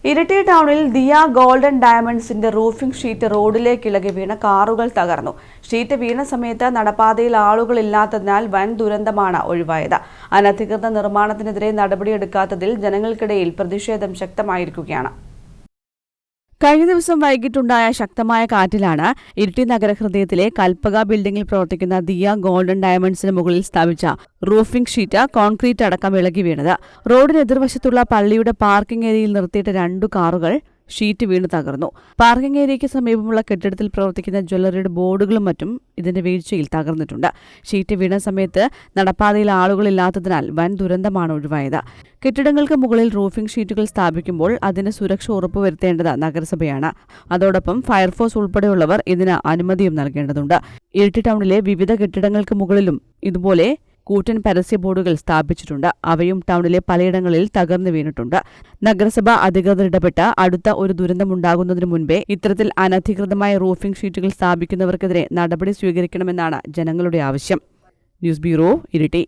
ഇരിട്ടി ടൗണിൽ Diya golden ഡയമണ്ട്സിന്റെ roofing sheet റോഡിലേക്ക് ഇളകി വീണ കാറുകൾ തകർന്നു. ഷീറ്റ് വീണ സമയത്ത് നടപ്പാതയിൽ ആളുകളില്ലാത്തതിനാൽ വൻ ദുരന്തമാണ് ഒഴിവായത്. അനധികൃത നിർമ്മാണത്തിനെതിരെ നടപടിയെടുക്കാത്തതിൽ ജനങ്ങൾക്കിടയിൽ പ്രതിഷേധം ശക്തമായിരിക്കുകയാണ്. കഴിഞ്ഞ ദിവസം വൈകിട്ടുണ്ടായ ശക്തമായ കാറ്റിലാണ് ഇരിട്ടി നഗരഹൃദയത്തിലെ കൽപ്പക ബിൽഡിംഗിൽ പ്രവർത്തിക്കുന്ന ദിയ ഗോൾഡൻ ഡയമണ്ട്സിന് മുകളിൽ സ്ഥാപിച്ച റൂഫിംഗ് ഷീറ്റ് കോൺക്രീറ്റ് അടക്കം ഇളകി വീണത്. റോഡിന് എതിർവശത്തുള്ള പള്ളിയുടെ പാർക്കിംഗ് ഏരിയയിൽ നിർത്തിയിട്ട 2 കാറുകൾ ഷീറ്റ് വീണ് തകർന്നു. പാർക്കിംഗ് ഏരിയയ്ക്ക് സമീപമുള്ള കെട്ടിടത്തിൽ പ്രവർത്തിക്കുന്ന ജ്വല്ലറിയുടെ ബോർഡുകളും മറ്റും ഇതിന്റെ വീഴ്ചയിൽ തകർന്നിട്ടുണ്ട്. ഷീറ്റ് വീണ സമയത്ത് നടപ്പാതയിൽ ആളുകളില്ലാത്തതിനാൽ വൻ ദുരന്തമാണ് ഒഴിവായത്. കെട്ടിടങ്ങൾക്ക് മുകളിൽ റൂഫിംഗ് ഷീറ്റുകൾ സ്ഥാപിക്കുമ്പോൾ അതിന് സുരക്ഷ ഉറപ്പുവരുത്തേണ്ടത് നഗരസഭയാണ്. അതോടൊപ്പം ഫയർഫോഴ്സ് ഉൾപ്പെടെയുള്ളവർ ഇതിന് അനുമതിയും നൽകേണ്ടതുണ്ട്. ഇരിട്ടി ടൗണിലെ വിവിധ കെട്ടിടങ്ങൾക്ക് മുകളിലും ഇതുപോലെ കൂറ്റൻ പരസ്യ ബോർഡുകൾ സ്ഥാപിച്ചിട്ടുണ്ട്. അവയും ടൗണിലെ പലയിടങ്ങളിൽ തകർന്നു വീണിട്ടുണ്ട്. നഗരസഭ അധികൃതർ ഇടപെട്ട് അടുത്ത ഒരു ദുരന്തമുണ്ടാകുന്നതിന് മുൻപേ ഇത്തരത്തിൽ അനധികൃതമായ റൂഫിംഗ് ഷീറ്റുകൾ സ്ഥാപിക്കുന്നവർക്കെതിരെ നടപടി സ്വീകരിക്കണമെന്നാണ് ജനങ്ങളുടെ ആവശ്യം. News bureau, Iritty.